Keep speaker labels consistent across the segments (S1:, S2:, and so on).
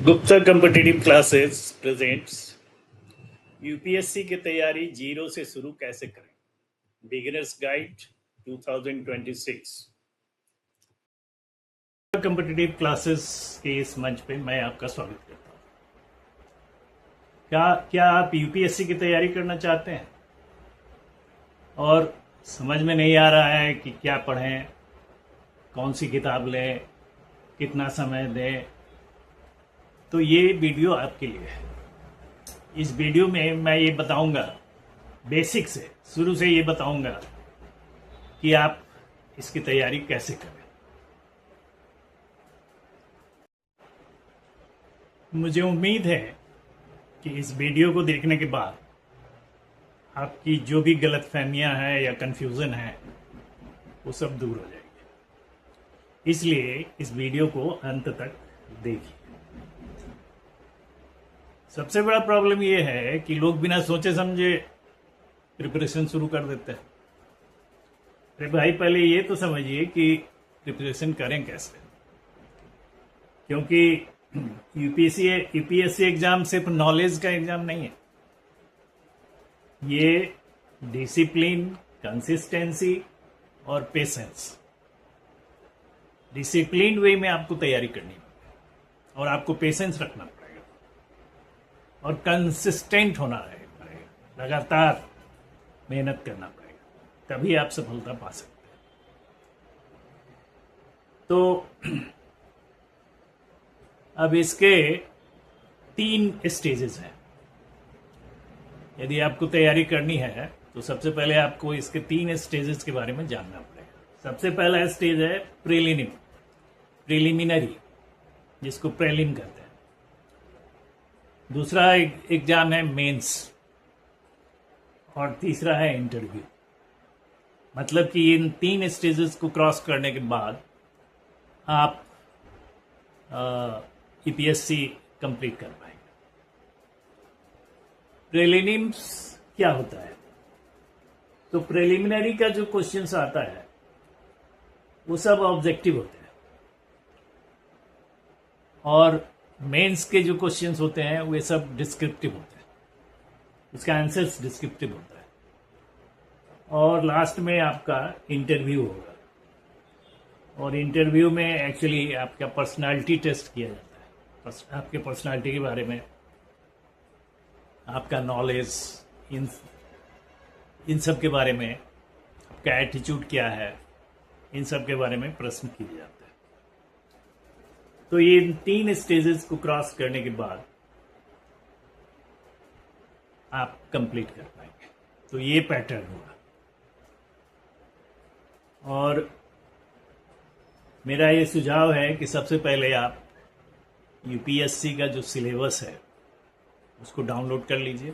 S1: Gupta competitive classes presents UPSC की तैयारी zero से शुरू कैसे करें, बिगिनर्स गाइड 2026। कॉम्पिटिटिव क्लासेस के इस मंच पे मैं आपका स्वागत करता हूँ। क्या आप यूपीएससी की तैयारी करना चाहते हैं और समझ में नहीं आ रहा है कि क्या पढ़ें, कौन सी किताब लें, कितना समय दें? तो ये वीडियो आपके लिए है। इस वीडियो में मैं ये बताऊंगा, बेसिक से शुरू से ये बताऊंगा कि आप इसकी तैयारी कैसे करें। मुझे उम्मीद है कि इस वीडियो को देखने के बाद आपकी जो भी गलतफहमियां हैं या कंफ्यूजन है वो सब दूर हो जाएगी। इसलिए इस वीडियो को अंत तक देखिए। सबसे बड़ा प्रॉब्लम ये है कि लोग बिना सोचे समझे प्रिपरेशन शुरू कर देते हैं। अरे भाई, पहले ये तो समझिए कि प्रिपरेशन करें कैसे, क्योंकि यूपीएससी एग्जाम सिर्फ नॉलेज का एग्जाम नहीं है। ये डिसिप्लिन, कंसिस्टेंसी और पेशेंस, डिसिप्लिन वे में आपको तैयारी करनी है और आपको पेशेंस रखना पड़ेगा और कंसिस्टेंट होना पड़ेगा, लगातार मेहनत करना पड़ेगा, तभी आप सफलता पा सकते हैं। तो अब इसके 3 स्टेजेस हैं। यदि आपको तैयारी करनी है तो सबसे पहले आपको इसके 3 स्टेजेस के बारे में जानना पड़ेगा। सबसे पहला स्टेज है प्रिलिमिनरी, जिसको प्रीलिम कहते हैं। दूसरा एग्जाम है मेंस और तीसरा है इंटरव्यू। मतलब कि इन 3 स्टेजेस को क्रॉस करने के बाद आप यूपीएससी कंप्लीट कर पाएंगे। प्रीलिम्स क्या होता है? तो प्रीलिमिनरी का जो क्वेश्चंस आता है वो सब ऑब्जेक्टिव होते हैं और मेंस के जो क्वेश्चंस होते हैं वे सब डिस्क्रिप्टिव होते हैं, उसका आंसर्स डिस्क्रिप्टिव होता है। और लास्ट में आपका इंटरव्यू होगा और इंटरव्यू में एक्चुअली आपका पर्सनालिटी टेस्ट किया जाता है। आपके पर्सनालिटी के बारे में, आपका नॉलेज, इन सब के बारे में, आपका एटीट्यूड क्या है, इन सब के बारे में प्रश्न किए जाते हैं। तो ये 3 स्टेजेस को क्रॉस करने के बाद आप कंप्लीट कर पाएंगे। तो ये पैटर्न होगा और मेरा ये सुझाव है कि सबसे पहले आप यूपीएससी का जो सिलेबस है उसको डाउनलोड कर लीजिए।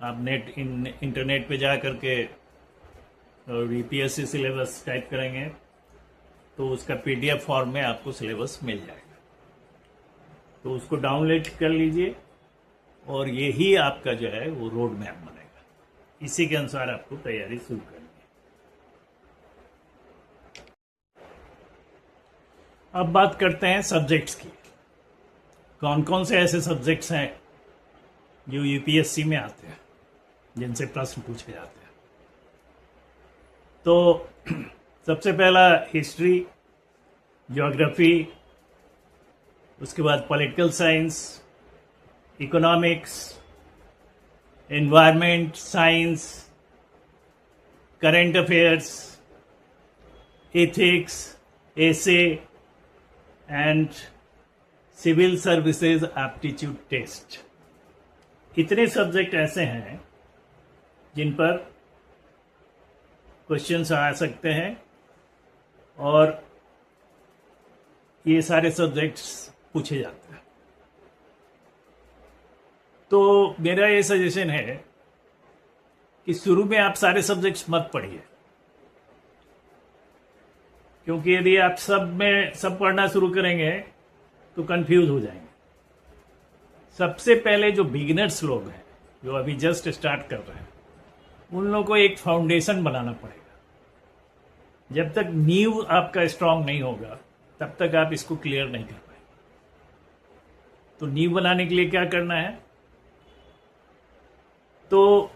S1: आप इंटरनेट पे जा करके और यूपीएससी सिलेबस टाइप करेंगे तो उसका पीडीएफ फॉर्म में आपको सिलेबस मिल जाएगा। तो उसको डाउनलोड कर लीजिए और यही आपका जो है वो रोड मैप बनेगा। इसी के अनुसार आपको तैयारी शुरू करनी है। अब बात करते हैं सब्जेक्ट्स की। कौन कौन से ऐसे सब्जेक्ट्स हैं जो यूपीएससी में आते हैं, जिनसे प्रश्न पूछे जाते हैं? तो सबसे पहला हिस्ट्री, ज्योग्राफी, उसके बाद political science, economics, environment science, current affairs, ethics, essay and civil services aptitude test. इतने सब्जेक्ट ऐसे हैं जिन पर क्वेश्चंस आ सकते हैं और ये सारे सब्जेक्ट्स पूछे जाते हैं। तो मेरा ये सजेशन है कि शुरू में आप सारे सब्जेक्ट्स मत पढ़िए, क्योंकि यदि आप सब पढ़ना शुरू करेंगे तो कंफ्यूज हो जाएंगे। सबसे पहले जो बिगिनर्स लोग हैं, जो अभी जस्ट स्टार्ट कर रहे हैं, उन लोगों को एक फाउंडेशन बनाना पड़ेगा। जब तक नींव आपका स्ट्रांग नहीं होगा तब तक आप इसको क्लियर नहीं कर पाएंगे। तो नींव बनाने के लिए क्या करना है? तो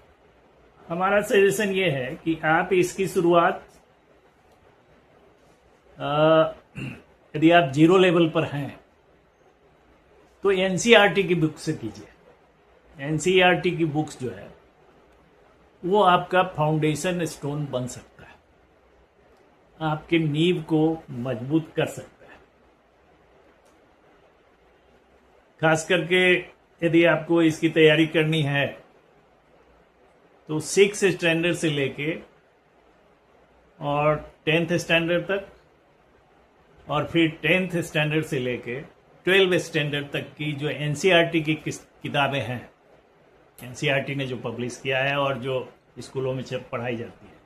S1: हमारा सजेशन ये है कि आप इसकी शुरुआत यदि आप 0 लेवल पर हैं तो एनसीईआरटी की बुक से कीजिए। एनसीईआरटी की बुक्स जो है वो आपका फाउंडेशन स्टोन बन सकता है, आपके नींव को मजबूत कर सकता है। खास करके यदि आपको इसकी तैयारी करनी है तो 6 स्टैंडर्ड से लेके और 10th स्टैंडर्ड तक और फिर 10th स्टैंडर्ड से लेके 12th स्टैंडर्ड तक की जो एनसीईआरटी की किताबें हैं, एनसीईआरटी ने जो पब्लिश किया है और जो स्कूलों में पढ़ाई जाती है,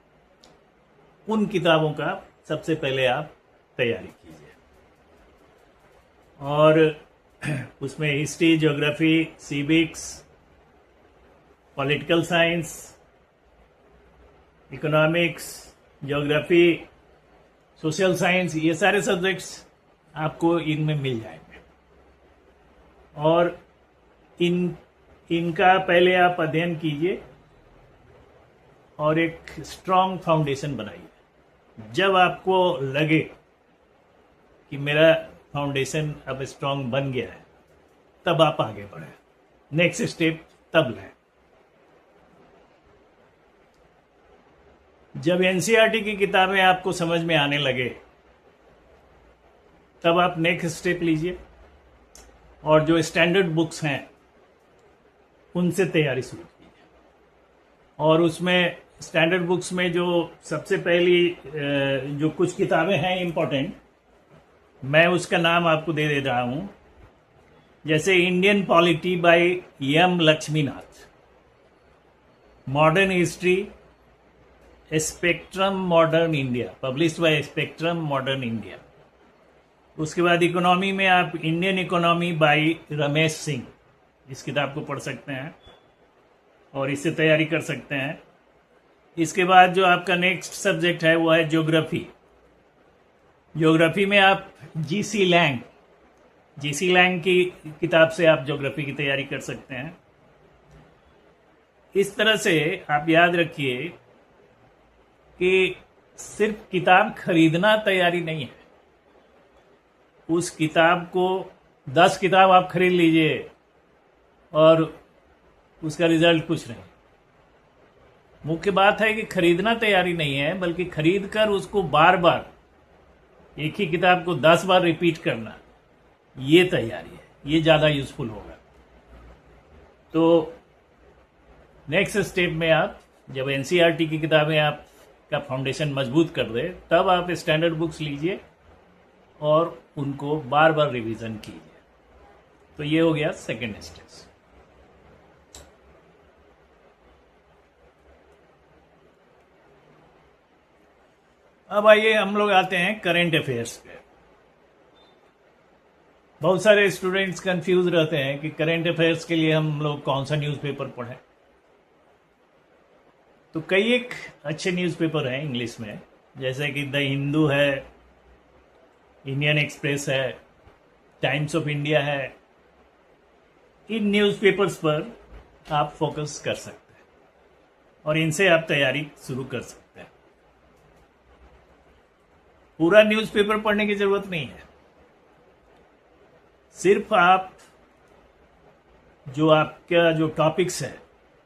S1: उन किताबों का सबसे पहले आप तैयारी कीजिए। और उसमें history, geography, civics, political science, economics, geography, social science, ये सारे सब्जेक्ट्स आपको इनमें मिल जाएंगे। और इनका पहले आप अध्ययन कीजिए और एक स्ट्रांग फाउंडेशन बनाइए। जब आपको लगे कि मेरा फाउंडेशन अब स्ट्रांग बन गया है, तब आप आगे बढ़ें, नेक्स्ट स्टेप तब लें। जब एनसीईआरटी की किताबें आपको समझ में आने लगे, तब आप नेक्स्ट स्टेप लीजिए और जो स्टैंडर्ड बुक्स हैं उनसे तैयारी शुरू कीजिए। और उसमें स्टैंडर्ड बुक्स में जो सबसे पहली जो कुछ किताबें हैं इम्पोर्टेंट, मैं उसका नाम आपको दे रहा हूं। जैसे Indian polity by M Lakshminath, modern history spectrum modern India, published by spectrum modern India. उसके बाद इकोनॉमी में आप Indian economy by Ramesh Singh, इस किताब को पढ़ सकते हैं और इससे तैयारी कर सकते हैं। इसके बाद जो आपका नेक्स्ट सब्जेक्ट है वो है ज्योग्राफी। ज्योग्राफी में आप जीसी लैंग की किताब से आप ज्योग्राफी की तैयारी कर सकते हैं। इस तरह से आप याद रखिए कि सिर्फ किताब खरीदना तैयारी नहीं है। उस किताब को 10 किताब आप खरीद लीजिए और उसका रिजल्ट कुछ नहीं। मुख्य बात है कि खरीदना तैयारी नहीं है, बल्कि खरीद कर उसको बार बार एक ही किताब को 10 बार रिपीट करना, ये तैयारी है, ये ज़्यादा यूजफुल होगा। तो नेक्स्ट स्टेप में आप जब एनसीईआरटी की किताबें आप का फाउंडेशन मजबूत कर दे, तब आप स्टैंडर्ड बुक्स लीजिए और उनको बार बार रिवीजन कीजिए। तो ये हो गया सेकेंड स्टेज। अब आइए हम लोग आते हैं करेंट अफेयर्स पे। बहुत सारे स्टूडेंट्स कंफ्यूज रहते हैं कि करेंट अफेयर्स के लिए हम लोग कौन सा न्यूज़पेपर पढ़ें। तो कई एक अच्छे न्यूज़पेपर हैं इंग्लिश में, जैसे कि द हिंदू है, इंडियन एक्सप्रेस है, टाइम्स ऑफ इंडिया है। इन न्यूज़पेपर्स पर आप फोकस कर सकते हैं और इनसे आप तैयारी शुरू कर सकते हैं। पूरा न्यूज़पेपर पढ़ने की जरूरत नहीं है, सिर्फ आप जो आपका जो टॉपिक्स है,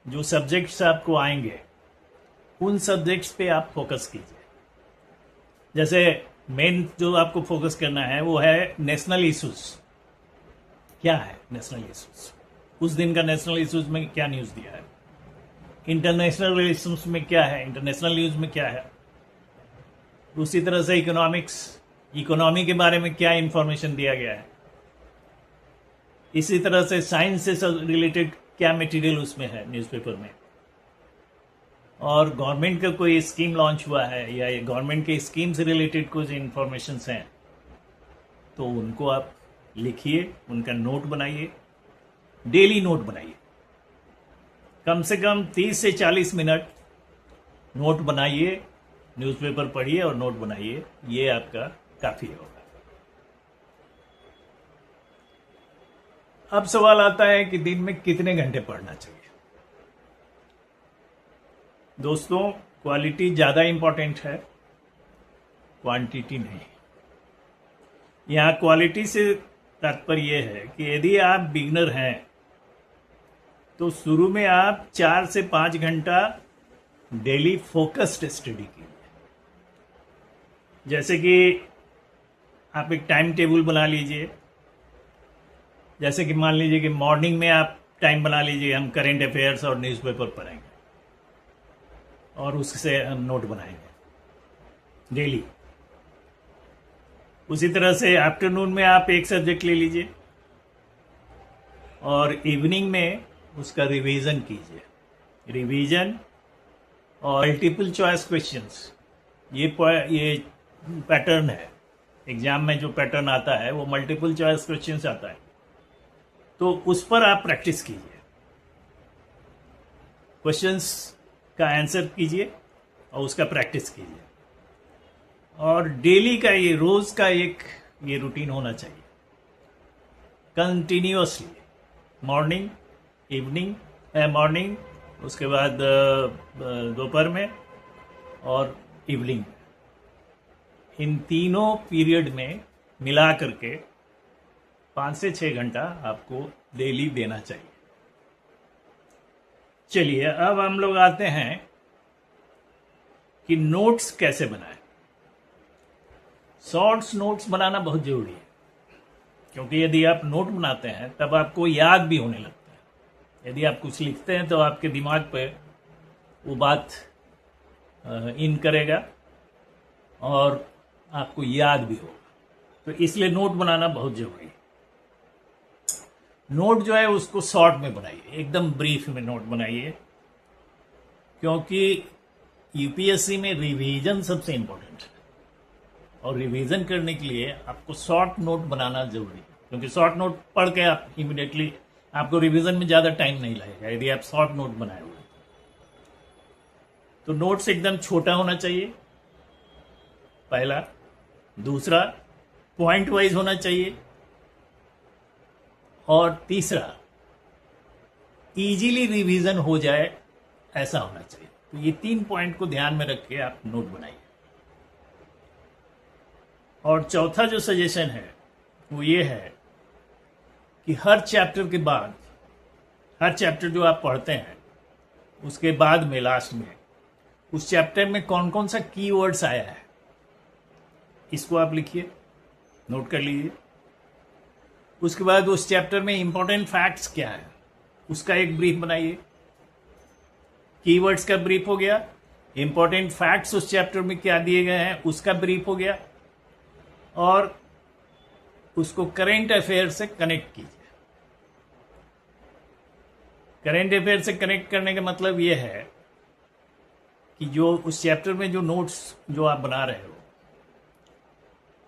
S1: जो सब्जेक्ट्स आपको आएंगे, उन सब्जेक्ट्स पे आप फोकस कीजिए। जैसे मेन जो आपको फोकस करना है वो है नेशनल इश्यूज। क्या है नेशनल इश्यूज? उस दिन का नेशनल इश्यूज में क्या न्यूज़ दिया है, इंटरनेशनल रिलेशंस में क्या है, इंटरनेशनल न्यूज़ में क्या है। उसी तरह से इकोनॉमी के बारे में क्या इंफॉर्मेशन दिया गया है। इसी तरह से साइंस से रिलेटेड क्या मटेरियल उसमें है न्यूज़पेपर में। और गवर्नमेंट का कोई स्कीम लॉन्च हुआ है या गवर्नमेंट के स्कीम से रिलेटेड कुछ इंफॉर्मेशन हैं, तो उनको आप लिखिए, उनका नोट बनाइए, डेली नोट बनाइए। कम से कम 30 से 40 मिनट नोट बनाइए, न्यूज़पेपर पढ़िए और नोट बनाइए, ये आपका काफ़ी होगा। अब सवाल आता है कि दिन में कितने घंटे पढ़ना चाहिए। दोस्तों, क्वालिटी ज्यादा इंपॉर्टेंट है, क्वांटिटी नहीं। यहां क्वालिटी से तात्पर्य यह है कि यदि आप बिगनर हैं तो शुरू में आप 4 से 5 घंटा डेली फोकस्ड स्टडी कीजिए। जैसे कि आप एक टाइम टेबल बना लीजिए। जैसे कि मान लीजिए कि मॉर्निंग में आप टाइम बना लीजिए, हम करेंट अफेयर्स और न्यूज़पेपर पढ़ेंगे और उससे हम नोट बनाएंगे डेली। उसी तरह से आफ्टरनून में आप एक सब्जेक्ट ले लीजिए और इवनिंग में उसका रिवीजन कीजिए। रिवीजन और मल्टीपल चॉइस क्वेश्चंस, ये पैटर्न है। एग्जाम में जो पैटर्न आता है वो मल्टीपल चॉइस क्वेश्चंस आता है, तो उस पर आप प्रैक्टिस कीजिए। क्वेश्चंस का आंसर कीजिए और उसका प्रैक्टिस कीजिए। और डेली का ये रोज का एक ये रूटीन होना चाहिए कंटिन्यूअसली। मॉर्निंग, इवनिंग, मॉर्निंग, उसके बाद दोपहर में और इवनिंग, इन तीनों पीरियड में मिला करके 5 से 6 घंटा आपको डेली देना चाहिए। चलिए अब हम लोग आते हैं कि नोट्स कैसे बनाएं। शॉर्ट्स नोट्स बनाना बहुत जरूरी है, क्योंकि यदि आप नोट बनाते हैं तब आपको याद भी होने लगता है। यदि आप कुछ लिखते हैं तो आपके दिमाग पे वो बात इन करेगा और आपको याद भी होगा। तो इसलिए नोट बनाना बहुत जरूरी है। नोट जो है उसको शॉर्ट में बनाइए, एकदम ब्रीफ में नोट बनाइए, क्योंकि यूपीएससी में रिवीजन सबसे इंपॉर्टेंट है और रिवीजन करने के लिए आपको शॉर्ट नोट बनाना जरूरी है। क्योंकि शॉर्ट नोट पढ़ के आप इमीडिएटली, आपको रिवीजन में ज्यादा टाइम नहीं लगेगा यदि आप शॉर्ट नोट बनाए हुए। तो नोट्स एकदम छोटा होना चाहिए, पहला। दूसरा, पॉइंट वाइज होना चाहिए। और तीसरा, इजीली रिवीजन हो जाए ऐसा होना चाहिए। तो ये 3 पॉइंट को ध्यान में रख के आप नोट बनाइए। और चौथा जो सजेशन है वो ये है कि हर चैप्टर के बाद, हर चैप्टर जो आप पढ़ते हैं उसके बाद में लास्ट में उस चैप्टर में कौन कौन सा कीवर्ड्स आया है इसको आप लिखिए, नोट कर लीजिए। उसके बाद उस चैप्टर में इंपॉर्टेंट फैक्ट्स क्या है उसका एक ब्रीफ बनाइए। कीवर्ड्स का ब्रीफ हो गया, इंपॉर्टेंट फैक्ट्स उस चैप्टर में क्या दिए गए हैं उसका ब्रीफ हो गया, और उसको करेंट अफेयर से कनेक्ट कीजिए। करेंट अफेयर से कनेक्ट करने का मतलब यह है कि जो उस चैप्टर में जो नोट्स जो आप बना रहे हो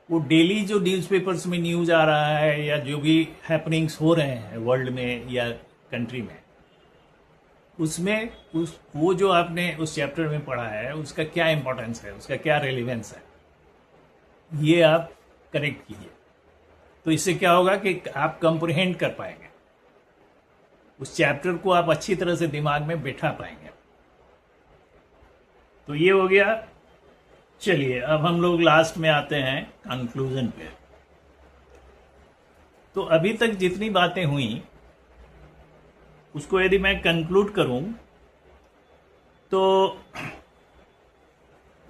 S1: वो डेली जो न्यूज़पेपर्स में न्यूज आ रहा है या जो भी हैपनिंग्स हो रहे हैं वर्ल्ड में या कंट्री में, उसमें वो जो आपने उस चैप्टर में पढ़ा है उसका क्या इंपॉर्टेंस है, उसका क्या रेलिवेंस है, ये आप कनेक्ट कीजिए। तो इससे क्या होगा कि आप कंप्रहेंड कर पाएंगे, उस चैप्टर को आप अच्छी तरह से दिमाग में बैठा पाएंगे। तो ये हो गया। चलिए अब हम लोग लास्ट में आते हैं कंक्लूजन पे। तो अभी तक जितनी बातें हुई उसको यदि मैं कंक्लूड करूं तो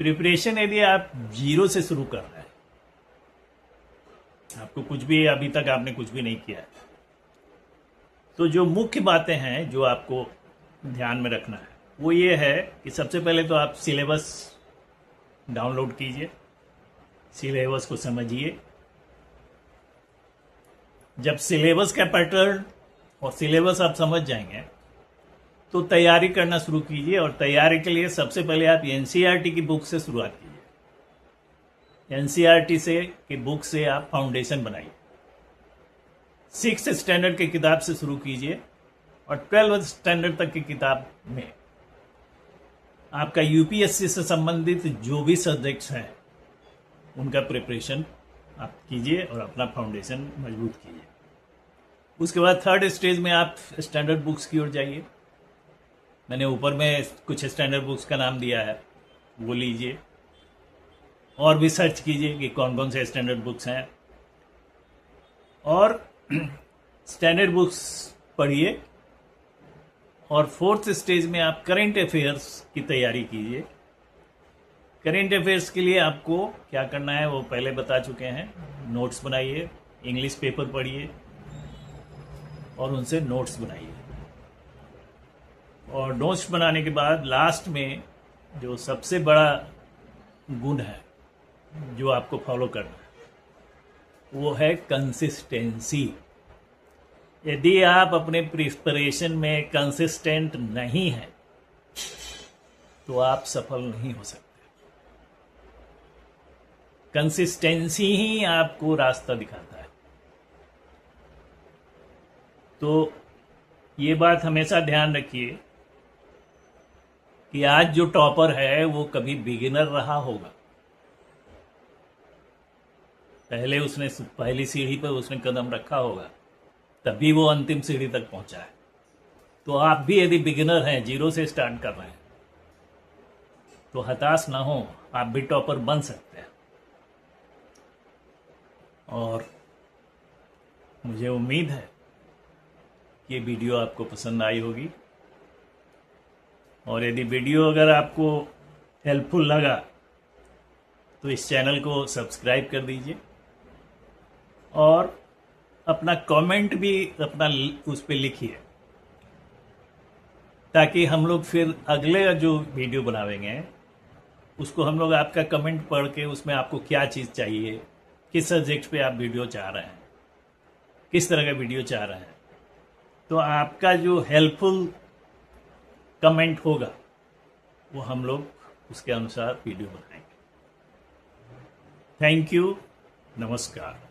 S1: प्रिपरेशन यदि आप 0 से शुरू कर रहे हैं, आपको कुछ भी अभी तक आपने कुछ भी नहीं किया है, तो जो मुख्य बातें हैं जो आपको ध्यान में रखना है वो ये है कि सबसे पहले तो आप सिलेबस डाउनलोड कीजिए, सिलेबस को समझिए। जब सिलेबस का पैटर्न और सिलेबस आप समझ जाएंगे तो तैयारी करना शुरू कीजिए। और तैयारी के लिए सबसे पहले आप एनसीईआरटी की बुक से शुरुआत कीजिए। एनसीईआरटी से की बुक से आप फाउंडेशन बनाइए। 6th स्टैंडर्ड की किताब से शुरू कीजिए और 12th स्टैंडर्ड तक की किताब में आपका यूपीएससी से संबंधित जो भी सब्जेक्ट्स हैं उनका प्रिपरेशन आप कीजिए और अपना फाउंडेशन मजबूत कीजिए। उसके बाद थर्ड स्टेज में आप स्टैंडर्ड बुक्स की ओर जाइए। मैंने ऊपर में कुछ स्टैंडर्ड बुक्स का नाम दिया है, वो लीजिए और भी सर्च कीजिए कि कौन कौन से स्टैंडर्ड बुक्स हैं और स्टैंडर्ड बुक्स पढ़िए। और फोर्थ स्टेज में आप करेंट अफेयर्स की तैयारी कीजिए। करेंट अफेयर्स के लिए आपको क्या करना है वो पहले बता चुके हैं। नोट्स बनाइए, इंग्लिश पेपर पढ़िए और उनसे नोट्स बनाइए। और नोट्स बनाने के बाद लास्ट में जो सबसे बड़ा गुण है जो आपको फॉलो करना है वो है कंसिस्टेंसी। यदि आप अपने प्रिपरेशन में कंसिस्टेंट नहीं हैं तो आप सफल नहीं हो सकते। कंसिस्टेंसी ही आपको रास्ता दिखाता है। तो ये बात हमेशा ध्यान रखिए कि आज जो टॉपर है वो कभी बिगिनर रहा होगा। पहले उसने पहली सीढ़ी पर उसने कदम रखा होगा, तभी वो अंतिम सीढ़ी तक पहुंचा है। तो आप भी यदि बिगिनर हैं, जीरो से स्टार्ट कर रहे हैं, तो हताश ना हो, आप भी टॉपर बन सकते हैं। और मुझे उम्मीद है कि ये वीडियो आपको पसंद आई होगी। और यदि वीडियो अगर आपको हेल्पफुल लगा तो इस चैनल को सब्सक्राइब कर दीजिए और अपना कमेंट भी अपना उस पर लिखिए, ताकि हम लोग फिर अगले जो वीडियो बनावेंगे उसको हम लोग आपका कमेंट पढ़ के उसमें आपको क्या चीज़ चाहिए, किस सब्जेक्ट पे आप वीडियो चाह रहे हैं, किस तरह का वीडियो चाह रहे हैं, तो आपका जो हेल्पफुल कमेंट होगा वो हम लोग उसके अनुसार वीडियो बनाएंगे। थैंक यू, नमस्कार।